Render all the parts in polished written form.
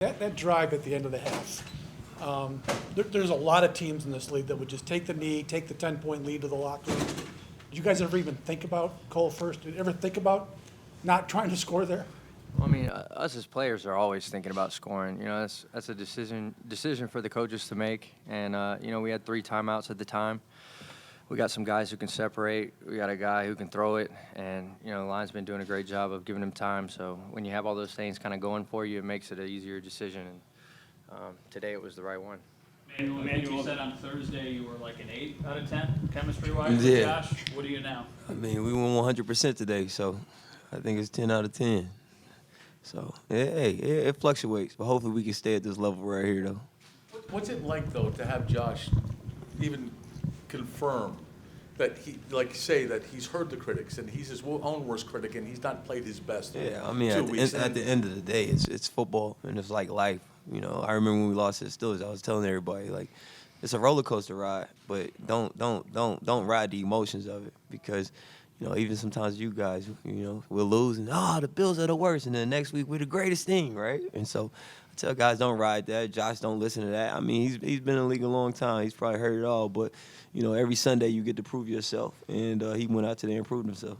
That drive at the end of the half. There's a lot of teams in this league that would just take the knee, take the 10-point lead to the locker room. Did you guys ever even think about Cole first? Did you ever think about not trying to score there? Well, I mean, us as players are always thinking about scoring. You know, that's a decision for the coaches to make. And you know, we had 3 timeouts at the time. We got some guys who can separate. We got a guy who can throw it, and you know, the line's been doing a great job of giving him time. So when you have all those things kind of going for you, it makes it an easier decision. And today it was the right one. Emmanuel, you said on Thursday you were like an 8 out of 10 chemistry-wise with Yeah. Josh. What are you now? I mean, we won 100% today, so I think it's 10 out of 10. So, it fluctuates, but hopefully we can stay at this level right here, though. What's it like, though, to have Josh even confirm that that he's heard the critics and he's his own worst critic and he's not played his best? Yeah, I mean, at the end of the day, it's football and it's like life. You know, I remember when we lost to the Steelers, I was telling everybody, like, it's a roller coaster ride, but don't ride the emotions of it because, you know, even sometimes you guys, you know, we'll lose and, the Bills are the worst, and then next week we're the greatest thing, right? And so I tell guys, don't ride that. Josh, don't listen to that. I mean, he's been in the league a long time. He's probably heard it all, but, you know, every Sunday you get to prove yourself, and he went out today and proved himself.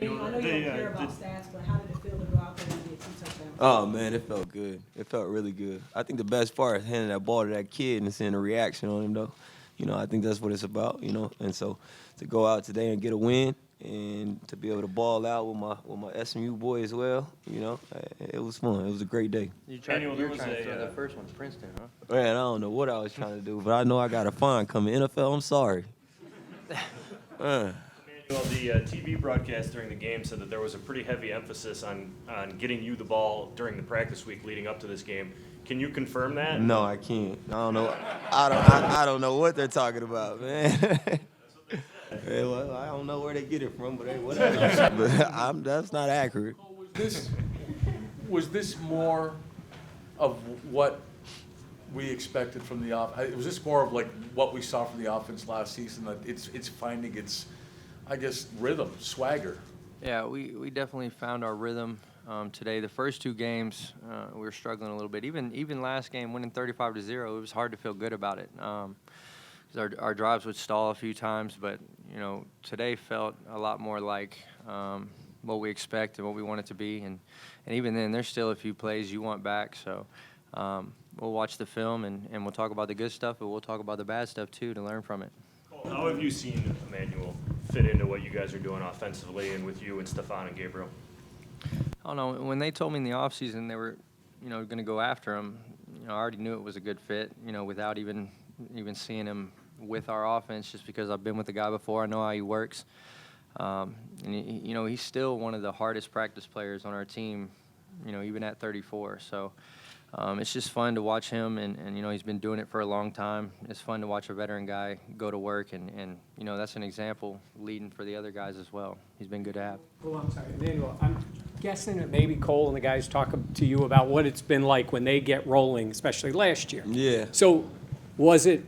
I know you don't care about stats, but how did it feel to go out there and get 2 touchdowns? Oh, man, it felt good. It felt really good. I think the best part is handing that ball to that kid and seeing the reaction on him, though. You know, I think that's what it's about, you know. And so to go out today and get a win and to be able to ball out with my SMU boy as well, you know, it was fun. It was a great day. You were trying to throw that first one to Princeton, huh? Man, I don't know what I was trying to do, but I know I got a fine coming. NFL, I'm sorry. Well, the TV broadcast during the game said that there was a pretty heavy emphasis on getting you the ball during the practice week leading up to this game. Can you confirm that? No, I can't. I don't know. I don't know what they're talking about, man. Hey, well, I don't know where they get it from, but hey, whatever. But that's not accurate. Was this more of what we expected from the offense? Was this more of like what we saw from the offense last season? That it's finding its, I guess, rhythm, swagger. Yeah, we definitely found our rhythm today. The first 2 games, we were struggling a little bit. Even last game, winning 35-0, it was hard to feel good about it. 'Cause our drives would stall a few times, but you know, today felt a lot more like what we expect and what we want it to be. And even then, there's still a few plays you want back. So we'll watch the film and we'll talk about the good stuff, but we'll talk about the bad stuff too to learn from it. How have you seen Emmanuel fit into what you guys are doing offensively and with you and Stephon and Gabriel? I don't know. When they told me in the offseason they were, you know, going to go after him, you know, I already knew it was a good fit, you know, without even seeing him with our offense, just because I've been with the guy before. I know how he works. And, you know, he's still one of the hardest practice players on our team, you know, even at 34. So it's just fun to watch him, and, you know, he's been doing it for a long time. It's fun to watch a veteran guy go to work, and you know, that's an example leading for the other guys as well. He's been good to have. Well, I'm sorry, Emmanuel, I'm guessing that maybe Cole and the guys talk to you about what it's been like when they get rolling, especially last year. Yeah. So was it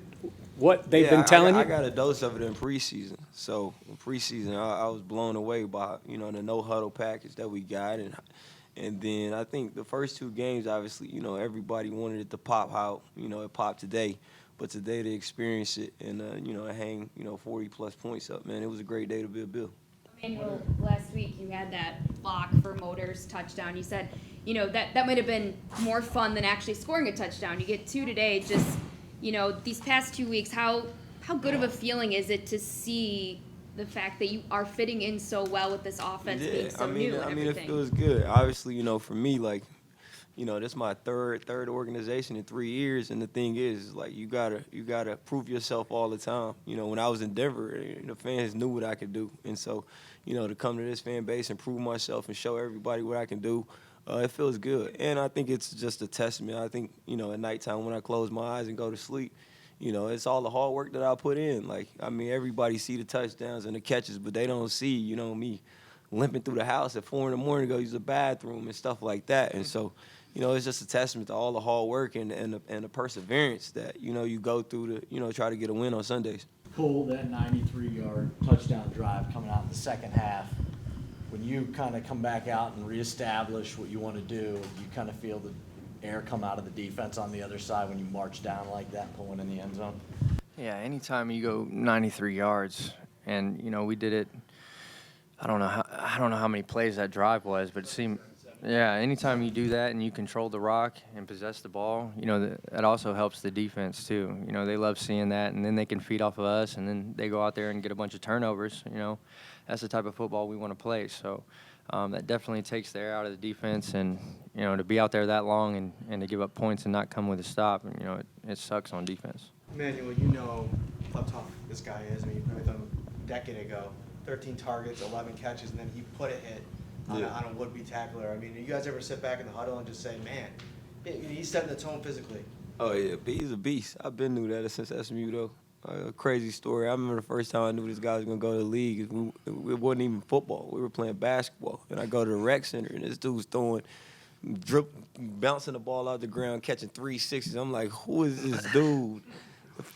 what they've been telling I you? got a dose of it in preseason. So in preseason, I was blown away by, you know, the no-huddle package that we got. And then I think the first 2 games, obviously, you know, everybody wanted it to pop how, you know, it popped today. But today they experienced it and, you know, hang, you know, 40-plus points up, man. It was a great day to be a Bill. Emmanuel, last week you had that block for Motors touchdown. You said, you know, that might have been more fun than actually scoring a touchdown. You get 2 today. Just, you know, these past 2 weeks, how good of a feeling is it to see the fact that you are fitting in so well with this offense being so new and everything? It feels good. Obviously, you know, for me, like, you know, this is my third organization in 3 years, and the thing is like, you gotta prove yourself all the time. You know, when I was in Denver, the fans knew what I could do, and so, you know, to come to this fan base and prove myself and show everybody what I can do, it feels good. And I think it's just a testament. I think, you know, at nighttime when I close my eyes and go to sleep, you know, it's all the hard work that I put in. Like, I mean, everybody see the touchdowns and the catches, but they don't see, you know, me limping through the house at 4 a.m. to go use the bathroom and stuff like that. And so, you know, it's just a testament to all the hard work and the perseverance that, you know, you go through to, you know, try to get a win on Sundays. Pull that 93-yard touchdown drive coming out in the second half. When you kind of come back out and reestablish what you want to do, you kind of feel the air come out of the defense on the other side when you march down like that, pulling in the end zone? Yeah, anytime you go 93 yards, and we did it. I don't know how many plays that drive was, but it seemed. Yeah, anytime you do that and you control the rock and possess the ball, that also helps the defense too. They love seeing that, and then they can feed off of us, and then they go out there and get a bunch of turnovers. That's the type of football we want to play. So that definitely takes the air out of the defense, and to be out there that long and to give up points and not come with a stop, it sucks on defense. Emmanuel, you know how tough this guy is. I mean, you played with him a decade ago. 13 targets, 11 catches, and then he put a hit on a would-be tackler. I mean, do you guys ever sit back in the huddle and just say, man, he's setting the tone physically? Oh yeah, he's a beast. I've been knew that since SMU though. A crazy story. I remember the first time I knew this guy was gonna go to the league. It wasn't even football. We were playing basketball, and I go to the rec center, and this dude's throwing, bouncing the ball out the ground, catching 360s. I'm like, who is this dude?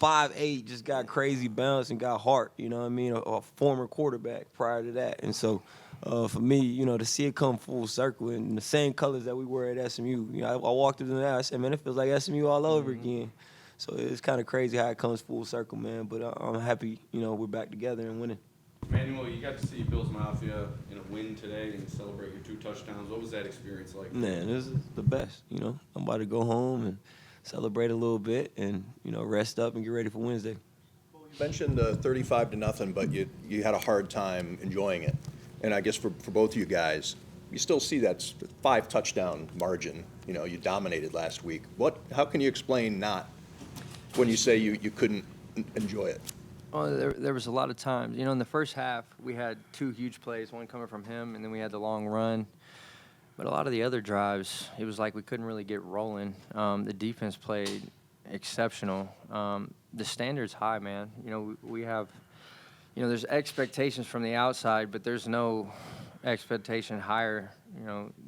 5'8", just got crazy bounce and got heart. You know what I mean? A former quarterback prior to that, and so. For me, to see it come full circle in the same colors that we were at SMU. I walked through the I said, man, it feels like SMU all over again. So it's kind of crazy how it comes full circle, man. But I'm happy, we're back together and winning. Emmanuel, you got to see Bills Mafia in a win today and celebrate your 2 touchdowns. What was that experience like? Man, this is the best. I'm about to go home and celebrate a little bit and, rest up and get ready for Wednesday. You mentioned 35-0, but you had a hard time enjoying it. And I guess for both of you guys, you still see that 5 touchdown margin. You dominated last week. How can you explain not when you say you couldn't enjoy it? Well, there was a lot of times. In the first half, we had 2 huge plays, one coming from him, and then we had the long run. But a lot of the other drives, it was like we couldn't really get rolling. The defense played exceptional. The standard's high, man. We have... there's expectations from the outside, but there's no expectation higher,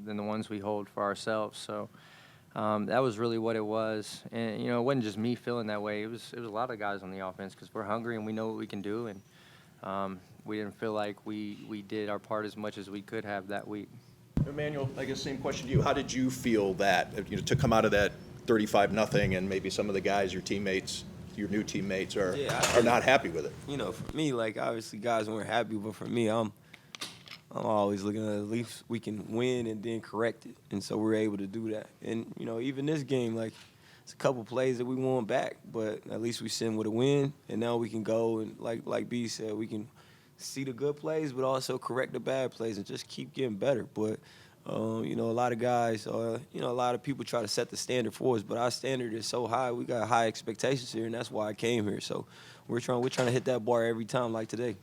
than the ones we hold for ourselves. So that was really what it was. And, it wasn't just me feeling that way. It was a lot of guys on the offense because we're hungry and we know what we can do. And we didn't feel like we did our part as much as we could have that week. Emmanuel, I guess same question to you. How did you feel that, to come out of that 35-0 and maybe some of the guys, your teammates, your new teammates are not happy with it? For me, obviously guys weren't happy, but for me, I'm always looking at least we can win and then correct it, and so we're able to do that. And even this game, it's a couple plays that we won back, but at least we send with a win, and now we can go and like B said, we can see the good plays, but also correct the bad plays and just keep getting better. But a lot of guys, a lot of people try to set the standard for us, but our standard is so high. We got high expectations here, and that's why I came here. So we're trying to hit that bar every time, like today.